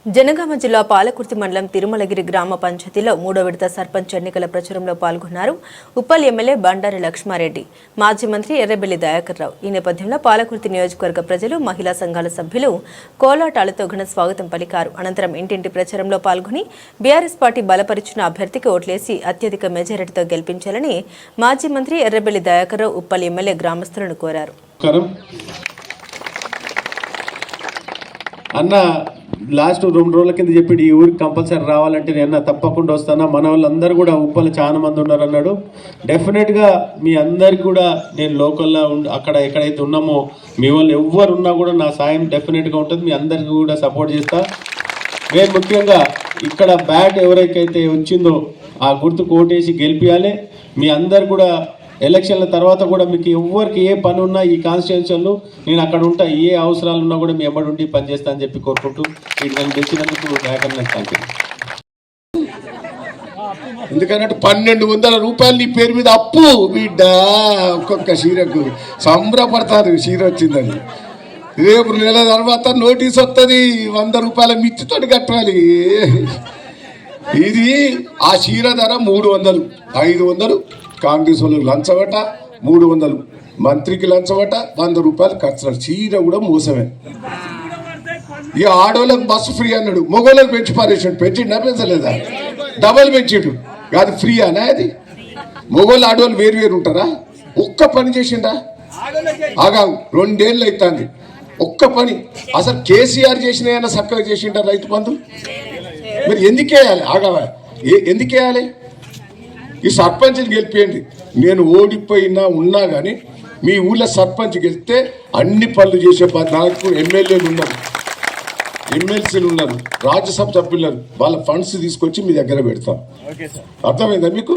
జనగామ జిల్లా పాలకుర్తి మండలం తిరుమలగిరి గ్రామ పంచాయతీలో 3వ విడత సర్పంచ్ ఎన్నికల ప్రచారంలో పాల్గొన్నారు ఉప్పల్ ఎమ్మెల్యే బండారి లక్ష్మారెడ్డి, మాజీ మంత్రి ఎర్రబెల్లి దయాకర్ రావు. ఈ నేపథ్యంలో పాలకుర్తి నియోజకవర్గ ప్రజలు, మహిళా సంఘాల సభ్యులు కోలాటాలతో ఘన స్వాగతం పలికారు. అనంతరం ఇంటింటి ప్రచారంలో పాల్గొని బీఆర్ఎస్ పార్టీ బలపరిచిన అభ్యర్థికి ఓట్లేసి అత్యధిక మెజారిటీతో గెలిపించాలని మాజీ మంత్రి ఎర్రబెల్లి దయాకర్ రావు ఉప్పల్ ఎమ్మెల్యే గ్రామస్తులను కోరారు. లాస్ట్ 2 రోజుల కింద చెప్పి ఈ ఊరికి కంపల్సరీ రావాలంటే నేను తప్పకుండా వస్తానా, మన వాళ్ళందరూ కూడా ఉప్పలు చాలా మంది ఉన్నారు అన్నాడు. డెఫినెట్గా మీ అందరికి కూడా నేను లోకల్లో అక్కడ ఎక్కడైతే ఉన్నామో మీ వాళ్ళు ఎవరు ఉన్నా కూడా నా సాయం డెఫినెట్గా ఉంటుంది. మీ అందరికీ కూడా సపోర్ట్ చేస్తా. నేను ముఖ్యంగా ఇక్కడ బ్యాట్ ఎవరికైతే వచ్చిందో ఆ గుర్తు కోటేసి గెలిపించాలి. మీ అందరు కూడా ఎలక్షన్ల తర్వాత కూడా మీకు ఎవరికి ఏ పని ఉన్నా ఈ కాన్స్టిట్యూన్సీలో నేను అక్కడ ఉంటా, ఏ అవసరాలు ఉన్నా కూడా మీ ఎమ్మడి ఉండి పనిచేస్తా అని చెప్పి కోరుకుంటూ వీటిని తెచ్చినందుకు థ్యాంక్ యూ. ఎందుకంటే 1200 రూపాయలు నీ పేరు మీద అప్పు బిడ్డ. ఒక్కొక్క చీరకు సంబరపడతారు, చీర వచ్చిందని. రేపు నెల తర్వాత నోటీస్ వస్తుంది, 100 రూపాయల మిత్తితోటి కట్టాలి. ఇది ఆ చీర ధర 300, 500 కాంగ్రెస్ వాళ్ళకి లంచమట, 300 మంత్రికి లంచమట, 100 రూపాయలు ఖర్చు. చీర కూడా మోసమే. ఇక ఆడోళ్ళకి బస్సు ఫ్రీ అన్నాడు, మగోళ్ళకి పెంచి పారేసాడు. పెంచిండా పెంచలేదా? డబల్ పెంచాడు. కాదు ఫ్రీ అనా అది? మగోళ్ళు ఆడోళ్ళు వేరు వేరు ఉంటారా? ఒక్క పని చేసిండా? ఆగా 2 ఏళ్ళు అవుతుంది ఒక్క పని. అసలు కేసీఆర్ చేసిన ఏమైనా చక్కగా చేసిండా రైతు బంధు? మరి ఎందుకేయాలి? ఆగా ఎందుకేయాలి? ఈ సర్పంచ్ని గెలిపేయండి. నేను ఓడిపోయినా ఉన్నా కానీ మీ ఊళ్ళో సర్పంచ్ గెలిస్తే అన్ని పనులు చేసే నాకు ఎమ్మెల్యేలు ఉన్నారు, ఎమ్మెల్సీలు ఉన్నారు, రాజ్యసభ సభ్యులు, వాళ్ళ ఫండ్స్ తీసుకొచ్చి మీ దగ్గర పెడతాం. అర్థమైందా మీకు?